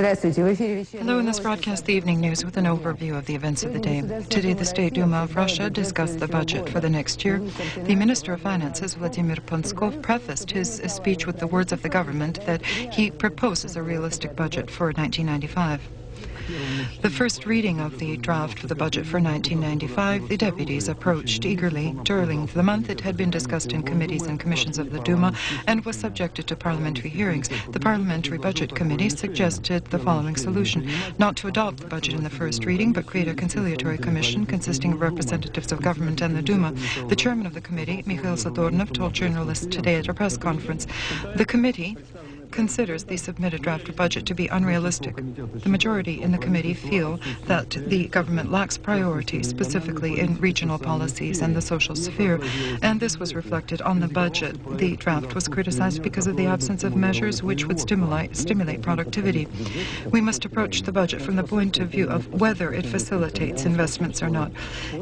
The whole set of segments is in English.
Hello, in this broadcast, the evening news with an overview of the events of the day. Today, the State Duma of Russia discussed the budget for the next year. The Minister of Finances, Vladimir Ponskov, prefaced his speech with the words of the government that he proposes a realistic budget for 1995. The first reading of the draft for the budget for 1995, the deputies approached eagerly. During the month, it had been discussed in committees and commissions of the Duma and was subjected to parliamentary hearings. The Parliamentary Budget Committee suggested the following solution: not to adopt the budget in the first reading, but create a conciliatory commission consisting of representatives of government and the Duma. The chairman of the committee, Mikhail Zadornov, told journalists today at a press conference, the committee considers the submitted draft budget to be unrealistic. The majority in the committee feel that the government lacks priority, specifically in regional policies and the social sphere, and this was reflected on the budget. The draft was criticized because of the absence of measures which would stimulate productivity. We must approach the budget from the point of view of whether it facilitates investments or not.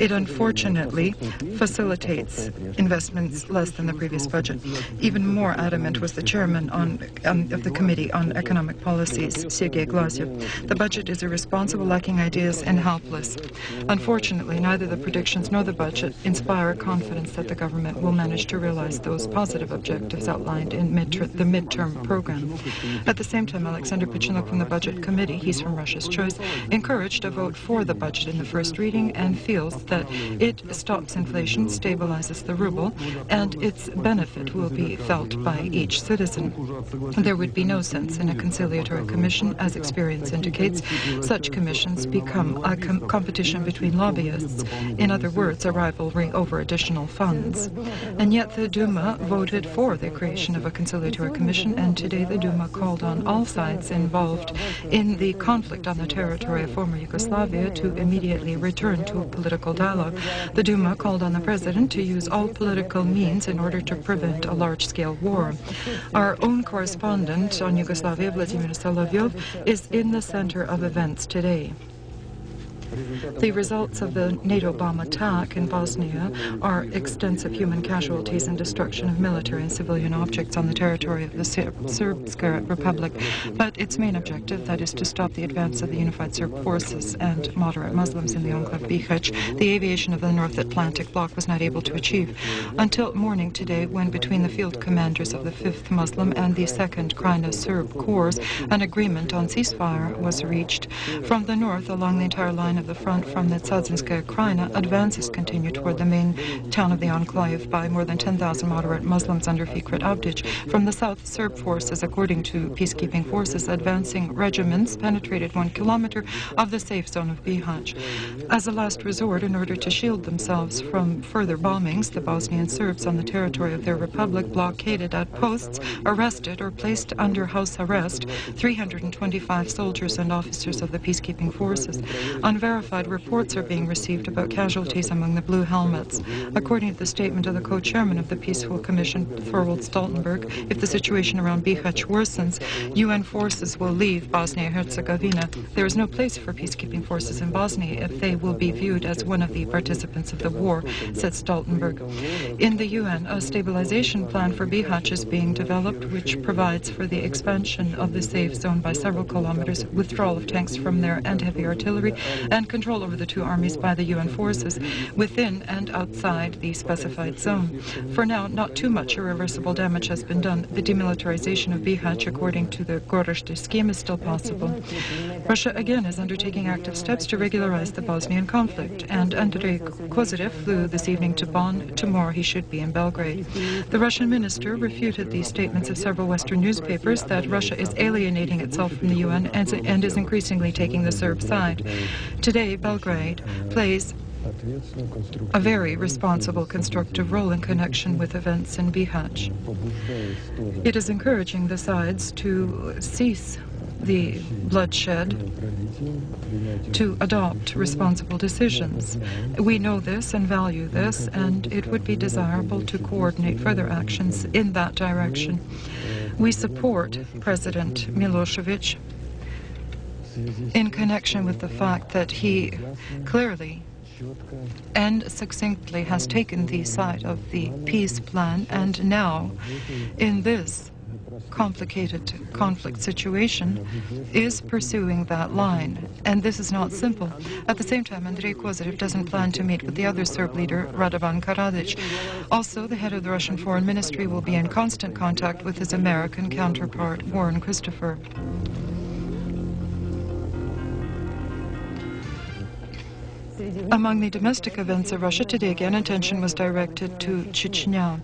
It unfortunately facilitates investments less than the previous budget. Even more adamant was the chairman of the Committee on Economic Policies, Sergei Glazyev. The budget is irresponsible, lacking ideas, and helpless. Unfortunately, neither the predictions nor the budget inspire confidence that the government will manage to realize those positive objectives outlined in the midterm program. At the same time, Alexander Pichinok from the Budget Committee, he's from Russia's Choice, encouraged a vote for the budget in the first reading and feels that it stops inflation, stabilizes the ruble, and its benefit will be felt by each citizen. There would be no sense in a conciliatory commission, as experience indicates. Such commissions become a competition between lobbyists. In other words, a rivalry over additional funds. And yet the Duma voted for the creation of a conciliatory commission, and today the Duma called on all sides involved in the conflict on the territory of former Yugoslavia to immediately return to a political dialogue. The Duma called on the president to use all political means in order to prevent a large-scale war. Our own correspondent on Yugoslavia, Vladimir Solovyov, is in the center of events today. The results of the NATO bomb attack in Bosnia are extensive human casualties and destruction of military and civilian objects on the territory of the Srpska Republic. But its main objective, that is to stop the advance of the unified Serb forces and moderate Muslims in the enclave Bihać, the aviation of the North Atlantic Bloc was not able to achieve. Until morning today, when between the field commanders of the 5th Muslim and the 2nd Krajina Serb Corps, an agreement on ceasefire was reached. From the north, along the entire line of the front from the Tsadzinskaya Krajina, advances continue toward the main town of the enclave by more than 10,000 moderate Muslims under Fikret Avdic. From the south, Serb forces, according to peacekeeping forces, advancing regiments penetrated 1 kilometer of the safe zone of Bihać. As a last resort, in order to shield themselves from further bombings, the Bosnian Serbs on the territory of their republic blockaded at posts, arrested or placed under house arrest 325 soldiers and officers of the peacekeeping forces. Unverified reports are being received about casualties among the Blue Helmets. According to the statement of the co-chairman of the Peaceful Commission, Thorvald Stoltenberg, if the situation around Bihać worsens, UN forces will leave Bosnia-Herzegovina. There is no place for peacekeeping forces in Bosnia if they will be viewed as one of the participants of the war, said Stoltenberg. In the UN, a stabilization plan for Bihać is being developed, which provides for the expansion of the safe zone by several kilometers, withdrawal of tanks from there and heavy artillery, and control over the two armies by the UN forces within and outside the specified zone. For now, not too much irreversible damage has been done. The demilitarization of Bihać, according to the Goreshti scheme, is still possible. Russia again is undertaking active steps to regularize the Bosnian conflict, and Andrei Kozyrev flew this evening to Bonn. Tomorrow he should be in Belgrade. The Russian minister refuted the statements of several Western newspapers that Russia is alienating itself from the UN and is increasingly taking the Serb side. Today, Belgrade plays a very responsible constructive role in connection with events in Bihać. It is encouraging the sides to cease the bloodshed, to adopt responsible decisions. We know this and value this, and it would be desirable to coordinate further actions in that direction. We support President Milosevic in connection with the fact that he clearly and succinctly has taken the side of the peace plan, and now in this complicated conflict situation, is pursuing that line. And this is not simple. At the same time, Andrei Kozyrev doesn't plan to meet with the other Serb leader, Radovan Karadzic. Also, the head of the Russian Foreign Ministry will be in constant contact with his American counterpart, Warren Christopher. Among the domestic events of Russia today, again, attention was directed to Chechnya.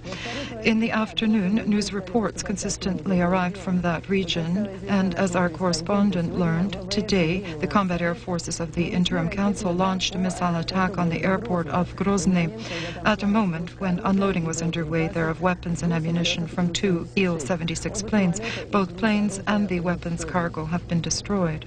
In the afternoon, news reports consistently arrived from that region, and as our correspondent learned, today the combat air forces of the Interim Council launched a missile attack on the airport of Grozny at a moment when unloading was underway there of weapons and ammunition from two Il-76 planes. Both planes and the weapons cargo have been destroyed.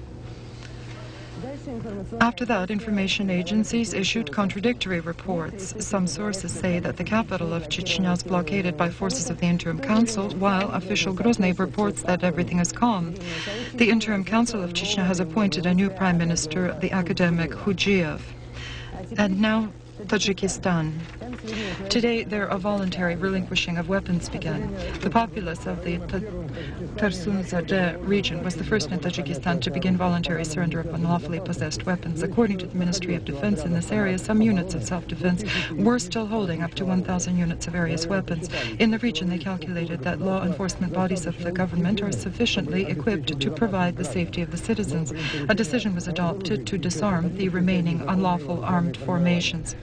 After that, information agencies issued contradictory reports. Some sources say that the capital of Chechnya is blockaded by forces of the Interim Council, while official Grozny reports that everything is calm. The Interim Council of Chechnya has appointed a new Prime Minister, the academic Hujiev. And now, Tajikistan. Today, there a voluntary relinquishing of weapons began. The populace of the Tarsun-Zade region was the first in Tajikistan to begin voluntary surrender of unlawfully possessed weapons. According to the Ministry of Defense in this area, some units of self-defense were still holding up to 1,000 units of various weapons. In the region, they calculated that law enforcement bodies of the government are sufficiently equipped to provide the safety of the citizens. A decision was adopted to disarm the remaining unlawful armed formations.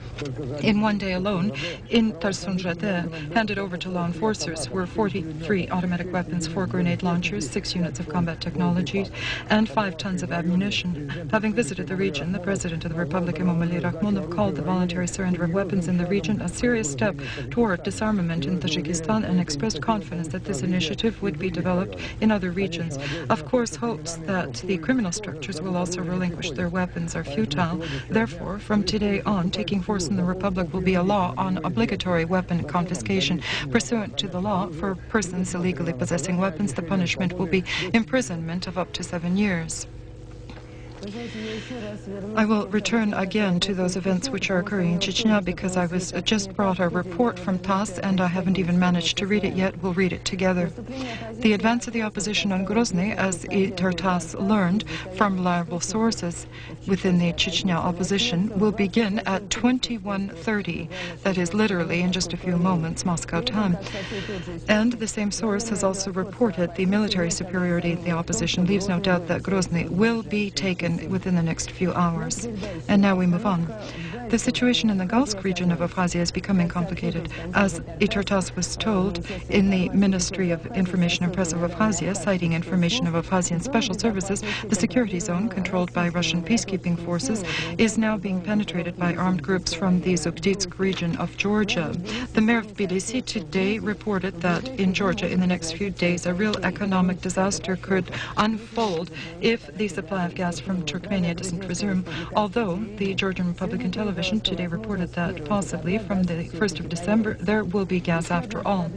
In one day alone, in Tarsun-Zade, handed over to law enforcers were 43 automatic weapons, 4 grenade launchers, 6 units of combat technology, and 5 tons of ammunition. Having visited the region, the President of the Republic, Emomali Rakhmonov, called the voluntary surrender of weapons in the region a serious step toward disarmament in Tajikistan and expressed confidence that this initiative would be developed in other regions. Of course, hopes that the criminal structures will also relinquish their weapons are futile. Therefore, from today on, taking force in the Republic will be a law on obligatory weapon confiscation. Pursuant to the law, for persons illegally possessing weapons, the punishment will be imprisonment of up to 7 years. I will return again to those events which are occurring in Chechnya because I was just brought a report from TASS and I haven't even managed to read it yet. We'll read it together. The advance of the opposition on Grozny, as TASS learned from reliable sources within the Chechnya opposition, will begin at 21:30. That is literally in just a few moments Moscow time. And the same source has also reported the military superiority of the opposition leaves no doubt that Grozny will be taken within the next few hours. And now we move on. The situation in the Galsk region of Abkhazia is becoming complicated. As TASS was told in the Ministry of Information and Press of Abkhazia, citing information of Abkhazian special services, the security zone controlled by Russian peacekeeping forces is now being penetrated by armed groups from the Zugditsk region of Georgia. The mayor of Tbilisi today reported that in Georgia in the next few days a real economic disaster could unfold if the supply of gas from Turkmenia doesn't resume, although the Georgian Republican television today reported that possibly from the 1st of December there will be gas after all.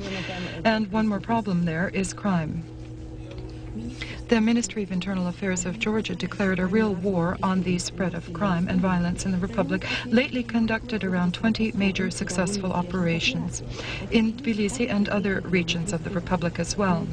And one more problem there is crime. The Ministry of Internal Affairs of Georgia declared a real war on the spread of crime and violence in the Republic, lately conducted around 20 major successful operations in Tbilisi and other regions of the Republic as well.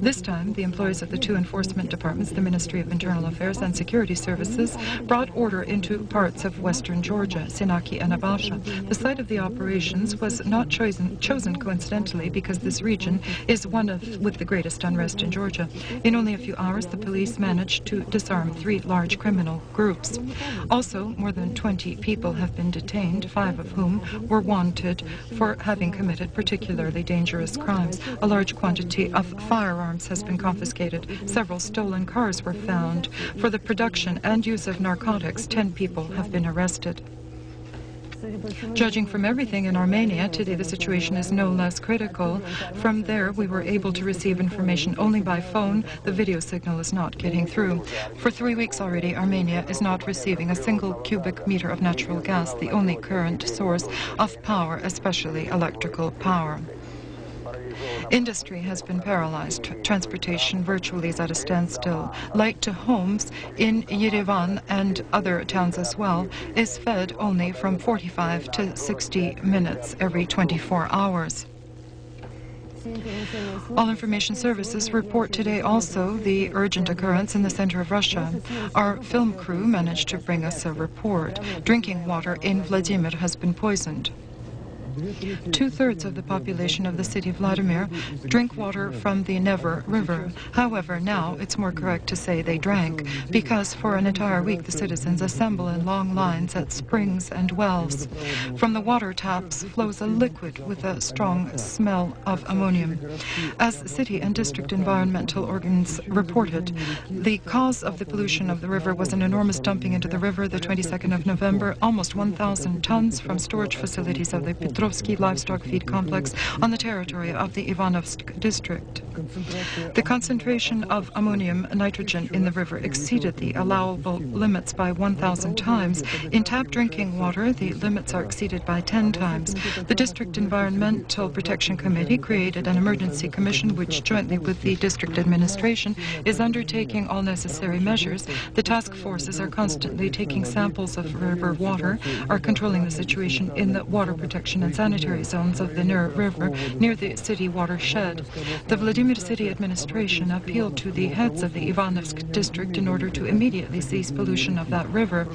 This time, the employees of the two enforcement departments, the Ministry of Internal Affairs and Security Services, brought order into parts of western Georgia, Sinaki and Abasha. The site of the operations was not chosen coincidentally because this region is one with the greatest unrest in Georgia. In only a few hours, the police managed to disarm 3 large criminal groups. Also, more than 20 people have been detained, 5 of whom were wanted for having committed particularly dangerous crimes. A large quantity of firearms has been confiscated. Several stolen cars were found. For the production and use of narcotics, 10 people have been arrested. Judging from everything in Armenia, today the situation is no less critical. From there, we were able to receive information only by phone. The video signal is not getting through. For 3 weeks already, Armenia is not receiving a single cubic meter of natural gas, the only current source of power, especially electrical power. Industry has been paralyzed. Transportation virtually is at a standstill. Light to homes in Yerevan and other towns as well is fed only from 45 to 60 minutes every 24 hours. All information services report today also the urgent occurrence in the center of Russia. Our film crew managed to bring us a report. Drinking water in Vladimir has been poisoned. 2/3 of the population of the city of Vladimir drink water from the Never River. However, now it's more correct to say they drank, because for an entire week the citizens assemble in long lines at springs and wells. From the water taps flows a liquid with a strong smell of ammonium. As city and district environmental organs reported, the cause of the pollution of the river was an enormous dumping into the river the 22nd of November, almost 1,000 tons from storage facilities of the Petrovsky livestock feed complex on the territory of the Ivanovsk district. The concentration of ammonium nitrogen in the river exceeded the allowable limits by 1,000 times. In tap drinking water, the limits are exceeded by 10 times. The District Environmental Protection Committee created an emergency commission which, jointly with the district administration, is undertaking all necessary measures. The task forces are constantly taking samples of river water, are controlling the situation in the water protection and sanitary zones of the Ner River near the city watershed. The Vladimir city administration appealed to the heads of the Ivanovsk district in order to immediately cease pollution of that river.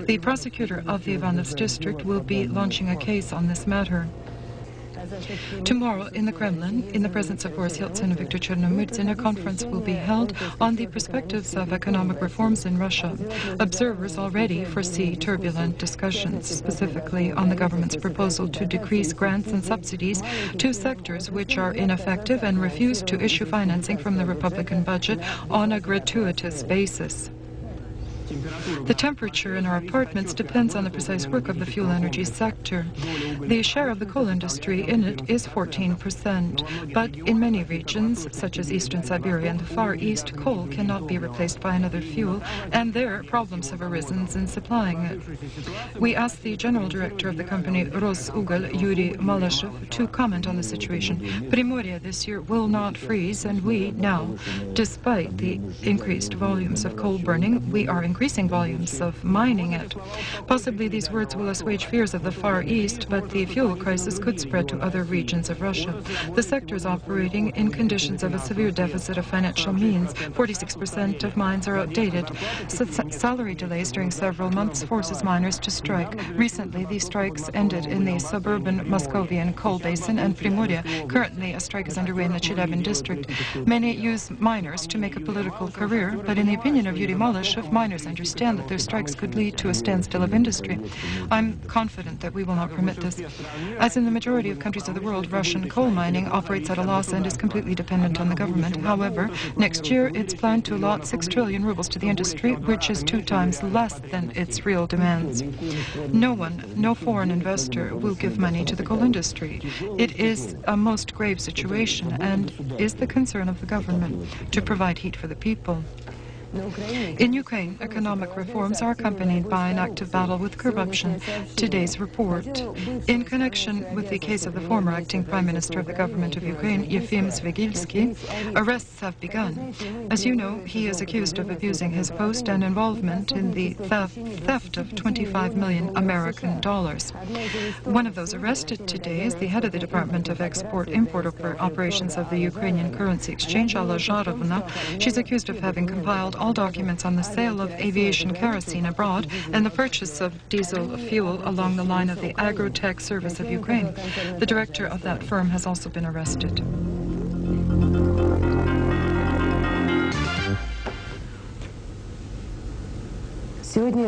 The prosecutor of the Ivanovsk district will be launching a case on this matter. Tomorrow, in the Kremlin, in the presence of Boris Yeltsin and Viktor Chernomyrdin, a conference will be held on the perspectives of economic reforms in Russia. Observers already foresee turbulent discussions, specifically on the government's proposal to decrease grants and subsidies to sectors which are ineffective and refuse to issue financing from the Republican budget on a gratuitous basis. The temperature in our apartments depends on the precise work of the fuel energy sector. The share of the coal industry in it is 14%, but in many regions, such as eastern Siberia and the Far East, coal cannot be replaced by another fuel, and there problems have arisen in supplying it. We asked the general director of the company Rosugol, Yuri Malyshev, to comment on the situation. Primorye this year will not freeze, and we now, despite the increased volumes of coal burning, we are increasing volumes of mining it. Possibly these words will assuage fears of the Far East, but the fuel crisis could spread to other regions of Russia. The sector is operating in conditions of a severe deficit of financial means. 46% of mines are outdated. Salary delays during several months forces miners to strike. Recently, these strikes ended in the suburban Moscovian coal basin and Primorye. Currently, a strike is underway in the Chelyabin district. Many use miners to make a political career, but in the opinion of Yuri Malyshev, miners understand that their strikes could lead to a standstill of industry. I'm confident that we will not permit this. As in the majority of countries of the world, Russian coal mining operates at a loss and is completely dependent on the government. However, next year it's planned to allot 6 trillion rubles to the industry, which is 2 times less than its real demands. No foreign investor will give money to the coal industry. It is a most grave situation and is the concern of the government to provide heat for the people. In Ukraine, economic reforms are accompanied by an active battle with corruption. Today's report. In connection with the case of the former acting Prime Minister of the government of Ukraine, Yefim Zvegilsky, arrests have begun. As you know, he is accused of abusing his post and involvement in the theft of 25 million American dollars. One of those arrested today is the head of the Department of Export-Import Operations of the Ukrainian Currency Exchange, Alla Zharovna. She's accused of having compiled all documents on the sale of aviation kerosene abroad and the purchase of diesel fuel along the line of the Agrotech Service of Ukraine. The director of that firm has also been arrested.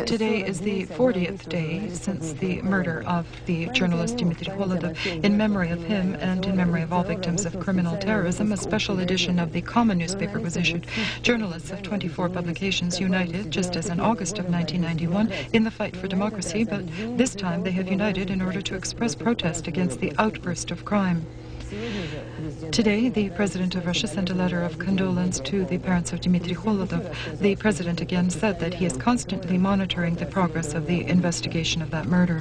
Today is the 40th day since the murder of the journalist Dmitry Holodov. In memory of him and in memory of all victims of criminal terrorism, a special edition of the Common newspaper was issued. Journalists of 24 publications united, just as in August of 1991, in the fight for democracy, but this time they have united in order to express protest against the outburst of crime. Today, the President of Russia sent a letter of condolence to the parents of Dmitry Holodov. The President again said that he is constantly monitoring the progress of the investigation of that murder.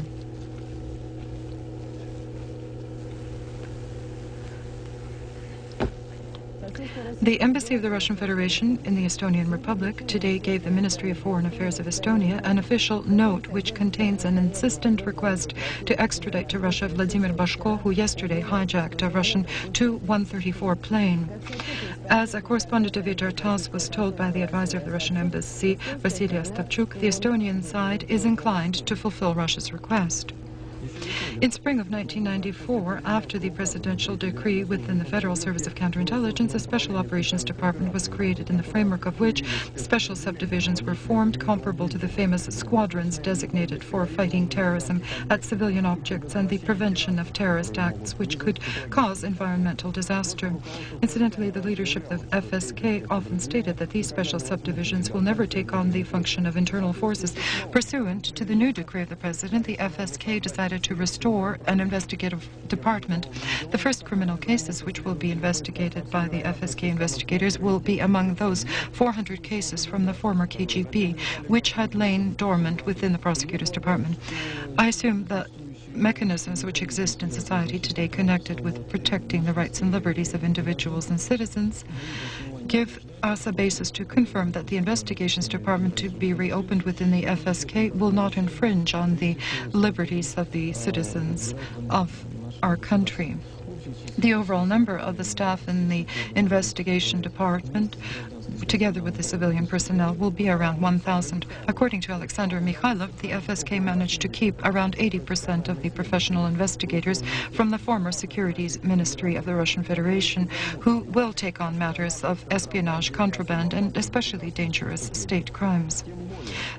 The Embassy of the Russian Federation in the Estonian Republic today gave the Ministry of Foreign Affairs of Estonia an official note which contains an insistent request to extradite to Russia Vladimir Bashko, who yesterday hijacked a Russian Tu-134 plane. As a correspondent of HR TASS was told by the advisor of the Russian Embassy, Vasily Ostapchuk, the Estonian side is inclined to fulfill Russia's request. In spring of 1994, after the presidential decree within the Federal Service of Counterintelligence, a Special Operations Department was created, in the framework of which special subdivisions were formed comparable to the famous squadrons designated for fighting terrorism at civilian objects and the prevention of terrorist acts which could cause environmental disaster. Incidentally, the leadership of FSK often stated that these special subdivisions will never take on the function of internal forces. Pursuant to the new decree of the President, the FSK decided to restore an investigative department. The first criminal cases which will be investigated by the FSK investigators will be among those 400 cases from the former KGB which had lain dormant within the prosecutor's department. I assume that mechanisms which exist in society today connected with protecting the rights and liberties of individuals and citizens give us a basis to confirm that the investigations department to be reopened within the FSK will not infringe on the liberties of the citizens of our country. The overall number of the staff in the investigation department, together with the civilian personnel, will be around 1,000. According to Alexander Mikhailov, the FSK managed to keep around 80% of the professional investigators from the former Securities Ministry of the Russian Federation, who will take on matters of espionage, contraband, and especially dangerous state crimes,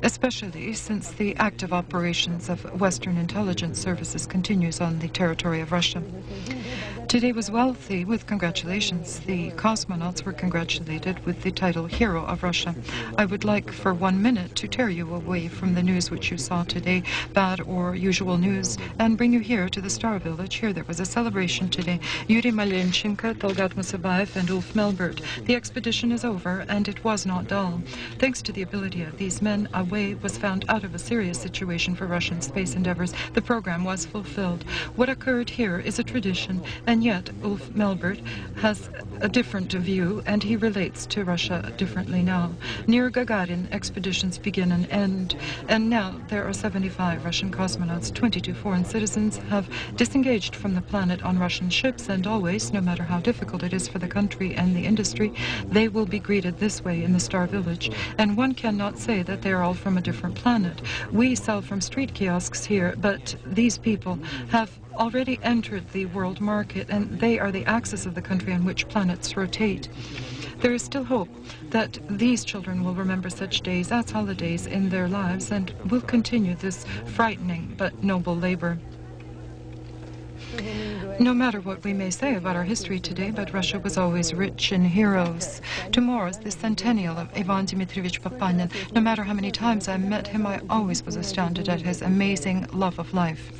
especially since the active operations of Western intelligence services continues on the territory of Russia. Today was wealthy with congratulations. The cosmonauts were congratulated with the title Hero of Russia. I would like for 1 minute to tear you away from the news which you saw today, bad or usual news, and bring you here to the Star Village. Here there was a celebration today. Yuri Malenchenko, Tolgat Musabayev, and Ulf Melbert. The expedition is over, and it was not dull. Thanks to the ability of these men, a way was found out of a serious situation for Russian space endeavors. The program was fulfilled. What occurred here is a tradition, and yet Ulf Melbert has a different view, and he relates to Russia differently now. Near Gagarin, expeditions begin and end, and now there are 75 Russian cosmonauts. 22 foreign citizens have disengaged from the planet on Russian ships, and always, no matter how difficult it is for the country and the industry, they will be greeted this way in the Star Village. And one cannot say that they are all from a different planet. We sell from street kiosks here, but these people have already entered the world market, and they are the axis of the country on which planets rotate. There is still hope that these children will remember such days as holidays in their lives and will continue this frightening but noble labor. No matter what we may say about our history today, but Russia was always rich in heroes. Tomorrow is the centennial of Ivan Dmitrievich Papanin. No matter how many times I met him, I always was astounded at his amazing love of life.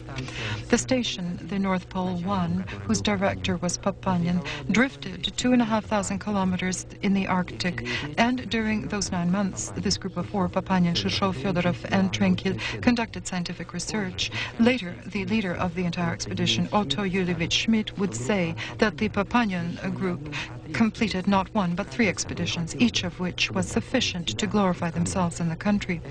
The station, the North Pole 1, whose director was Papanin, drifted 2,500 kilometers in the Arctic, and during those 9 months, this group of 4, Papanin, Shushov, Fyodorov, and Trenkil, conducted scientific research. Later, the leader of the entire expedition, Otto Yulievich Schmidt, would say that the Papanin group completed not 1 but 3 expeditions, each of which was sufficient to glorify themselves and the country.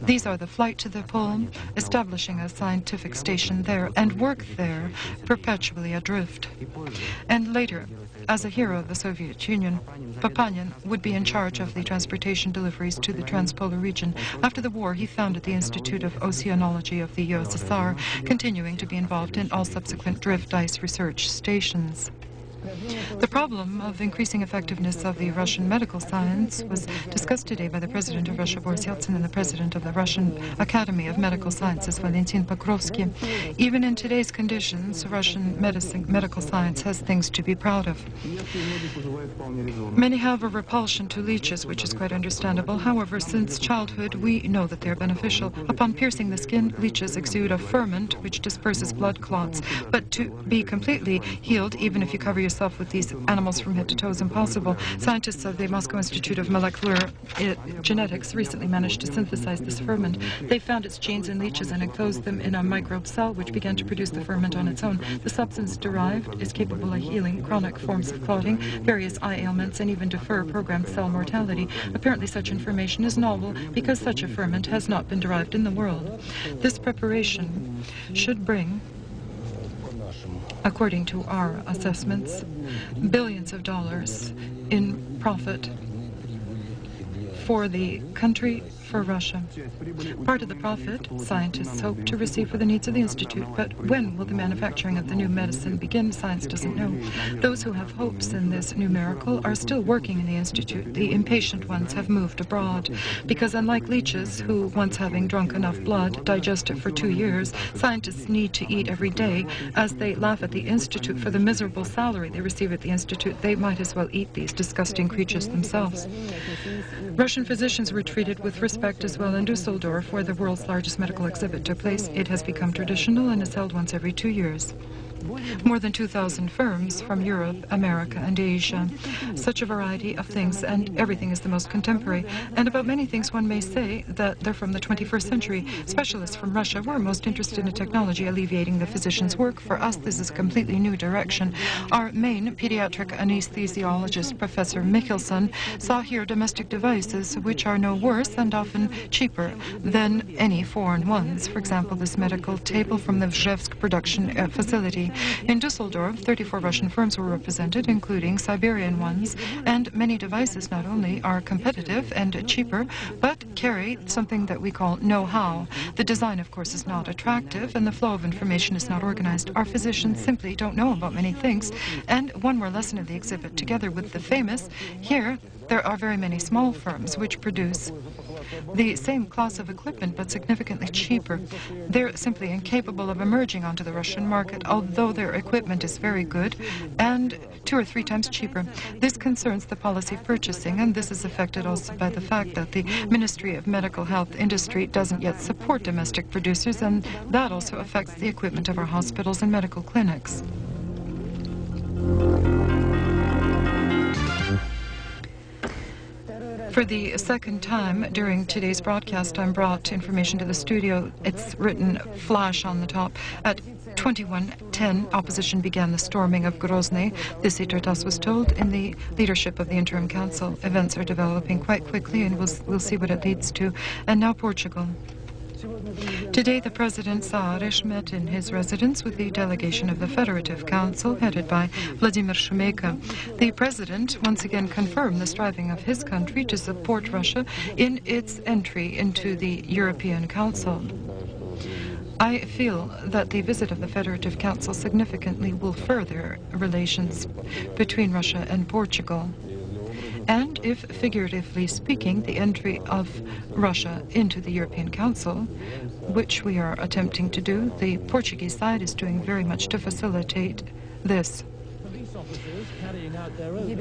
These are the flight to the pole, establishing a scientific station there, and work there, perpetually adrift. And later, as a hero of the Soviet Union, Papanin would be in charge of the transportation deliveries to the transpolar region. After the war, he founded the Institute of Oceanology of the USSR, continuing to be involved in all subsequent drift ice research stations. The problem of increasing effectiveness of the Russian medical science was discussed today by the President of Russia, Boris Yeltsin, and the President of the Russian Academy of Medical Sciences, Valentin Pokrovsky. Even in today's conditions, Russian medical science has things to be proud of. Many have a repulsion to leeches, which is quite understandable. However, since childhood, we know that they are beneficial. Upon piercing the skin, leeches exude a ferment which disperses blood clots. But to be completely healed, even if you cover yourself yourself with these animals from head to toe is impossible. Scientists of the Moscow Institute of Molecular Genetics recently managed to synthesize this ferment. They found its genes in leeches and enclosed them in a microbe cell, which began to produce the ferment on its own. The substance derived is capable of healing chronic forms of clotting, various eye ailments, and even defer programmed cell mortality. Apparently, such information is novel because such a ferment has not been derived in the world. This preparation should bring, according to our assessments, billions of dollars in profit for the country, for Russia. Part of the profit, scientists hope to receive for the needs of the Institute, but when will the manufacturing of the new medicine begin? Science doesn't know. Those who have hopes in this new miracle are still working in the Institute. The impatient ones have moved abroad, because unlike leeches, who, once having drunk enough blood, digest it for 2 years, scientists need to eat every day. As they laugh at the Institute for the miserable salary they receive at the Institute, they might as well eat these disgusting creatures themselves. Russian physicians were treated with respect as well in Dusseldorf, where the world's largest medical exhibit took place. It has become traditional and is held once every 2 years. More than 2,000 firms from Europe, America, and Asia. Such a variety of things, and everything is the most contemporary. And about many things one may say that they're from the 21st century. Specialists from Russia were most interested in technology alleviating the physician's work. For us, this is a completely new direction. Our main pediatric anesthesiologist, Professor Michelson, saw here domestic devices which are no worse and often cheaper than any foreign ones. For example, this medical table from the Vzhevsk production facility. In Dusseldorf, 34 Russian firms were represented, including Siberian ones, and many devices not only are competitive and cheaper, but carry something that we call know-how. The design, of course, is not attractive, and the flow of information is not organized. Our physicians simply don't know about many things. And one more lesson of the exhibit, together with the famous, here there are very many small firms which produce the same class of equipment, but significantly cheaper. They're simply incapable of emerging onto the Russian market, although their equipment is very good and 2 or 3 times cheaper. This concerns the policy of purchasing, and this is affected also by the fact that the Ministry of Medical Health Industry doesn't yet support domestic producers, and that also affects the equipment of our hospitals and medical clinics. For the second time during today's broadcast, I brought information to the studio. It's written flash on the top. At 21:10, opposition began the storming of Grozny. This Itartas was told in the leadership of the Interim Council. Events are developing quite quickly, and we'll see what it leads to. And now Portugal. Today, the President Saarish met in his residence with the delegation of the Federative Council, headed by Vladimir Shumeka. The President once again confirmed the striving of his country to support Russia in its entry into the European Council. I feel that the visit of the Federative Council significantly will further relations between Russia and Portugal. And if, figuratively speaking, the entry of Russia into the European Council, which we are attempting to do, the Portuguese side is doing very much to facilitate this.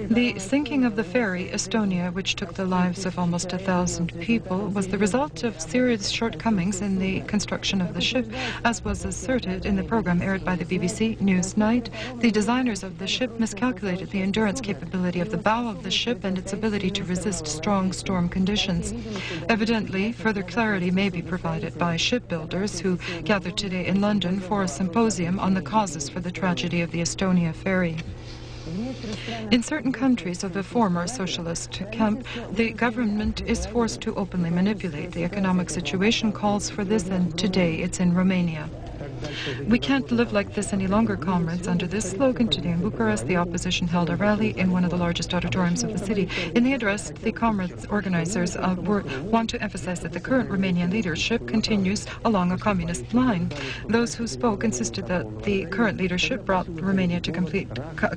The sinking of the ferry Estonia, which took the lives of almost 1,000 people, was the result of serious shortcomings in the construction of the ship, as was asserted in the program aired by the BBC Newsnight. The designers of the ship miscalculated the endurance capability of the bow of the ship and its ability to resist strong storm conditions. Evidently, further clarity may be provided by shipbuilders who gathered today in London for a symposium on the causes for the tragedy of the Estonia ferry. In certain countries of the former socialist camp, the government is forced to openly manipulate. The economic situation calls for this, and today it's in Romania. We can't live like this any longer, comrades. Under this slogan, today in Bucharest, the opposition held a rally in one of the largest auditoriums of the city. In the address, the comrades organizers want to emphasize that the current Romanian leadership continues along a communist line. Those who spoke insisted that the current leadership brought Romania to complete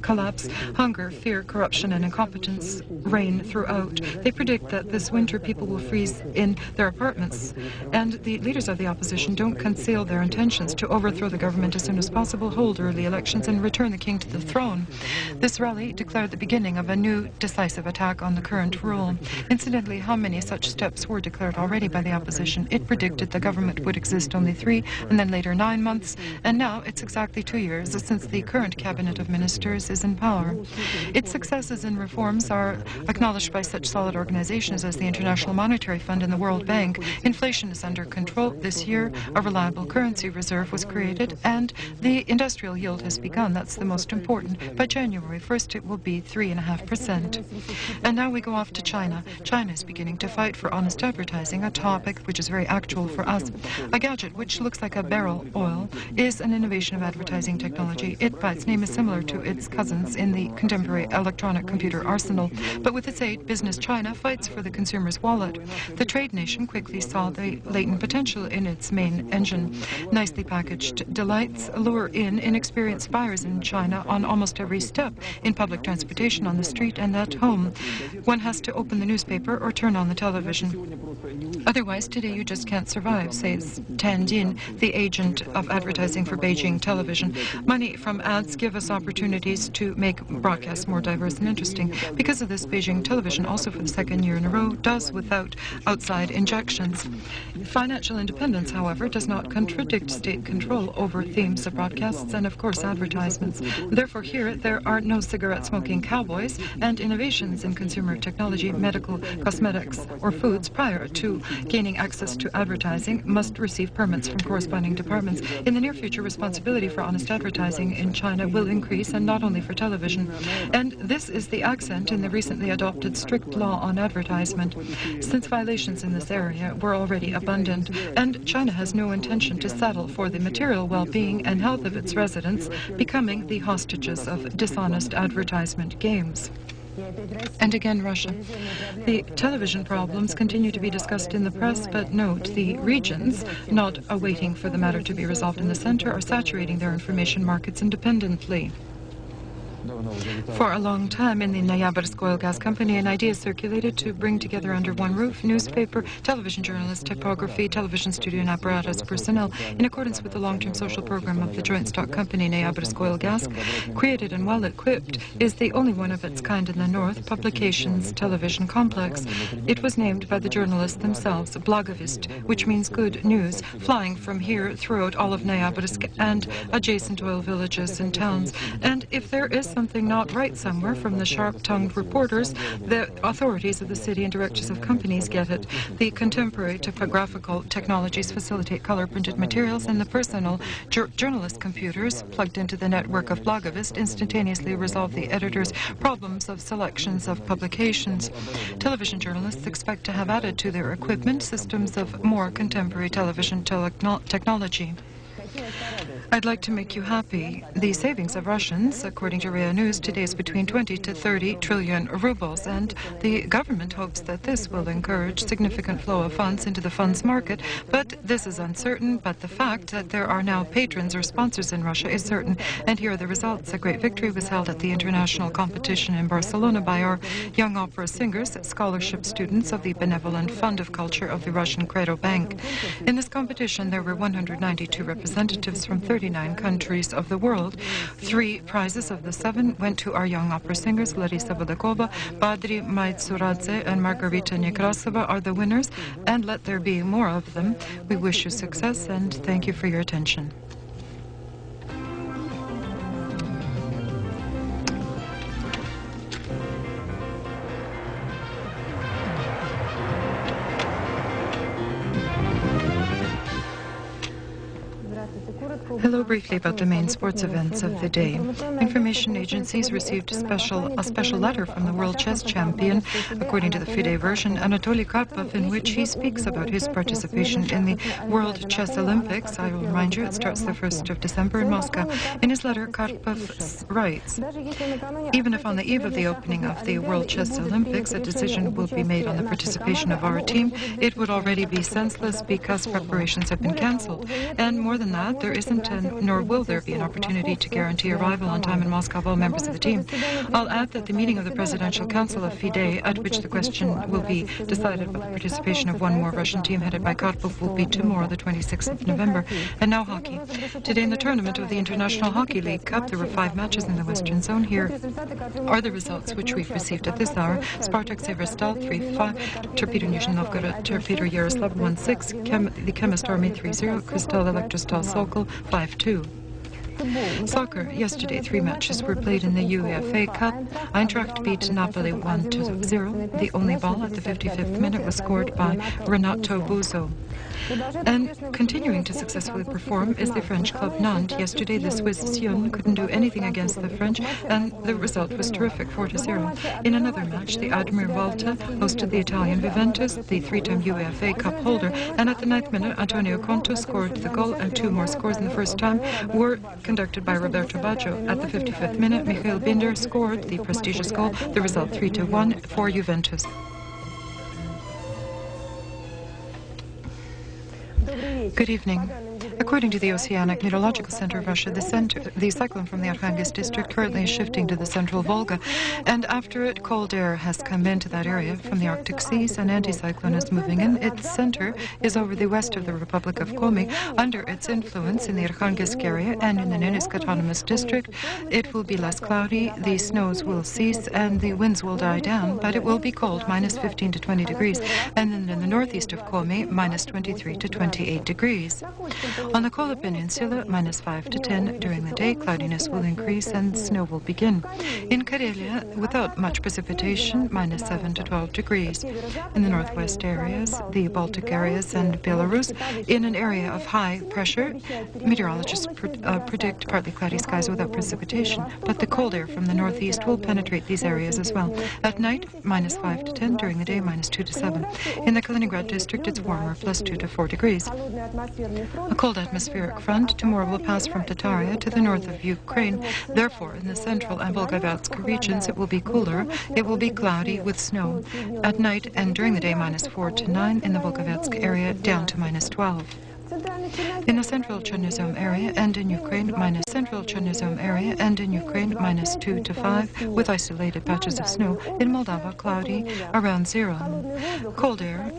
collapse. Hunger, fear, corruption, and incompetence reign throughout. They predict that this winter people will freeze in their apartments, and the leaders of the opposition don't conceal their intentions to overthrow the government as soon as possible, hold early elections, and return the king to the throne. This rally declared the beginning of a new decisive attack on the current rule. Incidentally, how many such steps were declared already by the opposition? It predicted the government would exist only 3 and then later 9 months, and now it's exactly 2 years since the current cabinet of ministers is in power. Its successes and reforms are acknowledged by such solid organizations as the International Monetary Fund and the World Bank. Inflation is under control. This year, a reliable currency reserve was created, and the industrial yield has begun. That's the most important. By January 1st, it will be 3.5%. And now we go off to China. China is beginning to fight for honest advertising, a topic which is very actual for us. A gadget which looks like a barrel oil is an innovation of advertising technology. It, by its name, is similar to its cousins in the contemporary electronic computer arsenal. But with its aid, business China fights for the consumer's wallet. The trade nation quickly saw the latent potential in its main engine. Nicely packaged delights lure in inexperienced buyers in China on almost every step, in public transportation, on the street, and at home. One has to open the newspaper or turn on the television. Otherwise, today you just can't survive, says Tan Jin, the agent of advertising for Beijing television. Money from ads give us opportunities to make broadcasts more diverse and interesting. Because of this, Beijing television, also for the second year in a row, does without outside injections. Financial independence, however, does not contradict state control over themes of broadcasts and, of course, advertisements. Therefore, here, there are no cigarette-smoking cowboys, and innovations in consumer technology, medical, cosmetics, or foods prior to gaining access to advertising must receive permits from corresponding departments. In the near future, responsibility for honest advertising in China will increase, and not only for television. And this is the accent in the recently adopted strict law on advertisement, since violations in this area were already abundant, and China has no intention to settle for the material well-being and health of its residents becoming the hostages of dishonest advertisement games. And again, Russia. The television problems continue to be discussed in the press, but note, the regions, not awaiting for the matter to be resolved in the center, are saturating their information markets independently. For a long time in the Noyabrsk Oil Gas Company, an idea circulated to bring together under one roof newspaper, television journalists, typography, television studio and apparatus personnel in accordance with the long-term social program of the joint stock company Noyabrsk Oil Gas. Created and well-equipped, is the only one of its kind in the North Publications television complex. It was named by the journalists themselves, Blagovist, which means good news, flying from here throughout all of Noyabrsk and adjacent oil villages and towns. And if there is something not right somewhere from the sharp-tongued reporters, the authorities of the city and directors of companies get it. The contemporary typographical technologies facilitate color-printed materials, and the personal journalist computers plugged into the network of Blogovist instantaneously resolve the editor's problems of selections of publications. Television journalists expect to have added to their equipment systems of more contemporary television technology. I'd like to make you happy. The savings of Russians, according to RIA News, today is between 20 to 30 trillion rubles, and the government hopes that this will encourage significant flow of funds into the funds market. But this is uncertain, but the fact that there are now patrons or sponsors in Russia is certain. And here are the results. A great victory was held at the international competition in Barcelona by our young opera singers, scholarship students of the Benevolent Fund of Culture of the Russian Credo Bank. In this competition, there were 192 representatives from 39 countries of the world. 3 prizes of the 7 went to our young opera singers. Larisa Vodakova, Badri Maitsuradze, and Margarita Nekrasova are the winners, and let there be more of them. We wish you success, and thank you for your attention. Hello, briefly about the main sports events of the day. Information agencies received a special letter from the world chess champion, according to the FIDE version, Anatoly Karpov, in which he speaks about his participation in the World Chess Olympics. I will remind you, it starts the 1st of December in Moscow. In his letter, Karpov writes, even if on the eve of the opening of the World Chess Olympics a decision will be made on the participation of our team, it would already be senseless because preparations have been cancelled. And more than that, there isn't isn't, and nor will there be an opportunity to guarantee arrival on time in Moscow of all members of the team. I'll add that the meeting of the Presidential Council of FIDE, at which the question will be decided about the participation of one more Russian team headed by Karpov, will be tomorrow, the 26th of November. And now hockey. Today in the tournament of the International Hockey League Cup, there were 5 matches in the Western Zone. Here are the results which we've received at this hour. Spartak Severstal 3-5, Torpedo Nizhny Novgorod, Torpedo Yaroslav 1-6, the Chemist Army 3-0, Crystal Electrostal Sokol 5-2. Soccer. Yesterday, 3 matches were played in the UEFA Cup. Eintracht beat Napoli 1-0. The only ball at the 55th minute was scored by Renato Buzo. And continuing to successfully perform is the French club Nantes. Yesterday, the Swiss Sion couldn't do anything against the French, and the result was terrific, 4-0. In another match, the Admir Volta hosted the Italian Juventus, the 3-time UEFA Cup holder, and at the 9th minute, Antonio Conto scored the goal, and 2 more scores in the first time were conducted by Roberto Baggio. At the 55th minute, Mikhail Binder scored the prestigious goal, the result 3-1 for Juventus. Good evening. According to the Oceanic Meteorological Center of Russia, the cyclone from the Arkhangelsk district currently is shifting to the central Volga, and after it, cold air has come into that area from the Arctic seas. An anticyclone is moving in. Its center is over the west of the Republic of Komi. Under its influence in the Arkhangelsk area and in the Nenetsk Autonomous District, it will be less cloudy, the snows will cease, and the winds will die down, but it will be cold, -15 to 20 degrees, and then in the northeast of Komi, -23 to 28 degrees. On the Kola Peninsula, -5 to 10 during the day, cloudiness will increase and snow will begin. In Karelia, without much precipitation, -7 to 12 degrees. In the northwest areas, the Baltic areas and Belarus, in an area of high pressure, meteorologists predict partly cloudy skies without precipitation, but the cold air from the northeast will penetrate these areas as well. At night, -5 to 10, during the day, -2 to 7. In the Kaliningrad district, it's warmer, +2 to 4 degrees. A cold atmospheric front tomorrow will pass from Tataria to the north of Ukraine. Therefore, in the central and Volgovatsk regions, it will be cooler. It will be cloudy with snow. At night and during the day, -4 to 9. In the Volgovatsk area, down to -12. In the central Chernozem area and in Ukraine, -2 to 5, with isolated patches of snow. In Moldova, cloudy, around 0. Cold air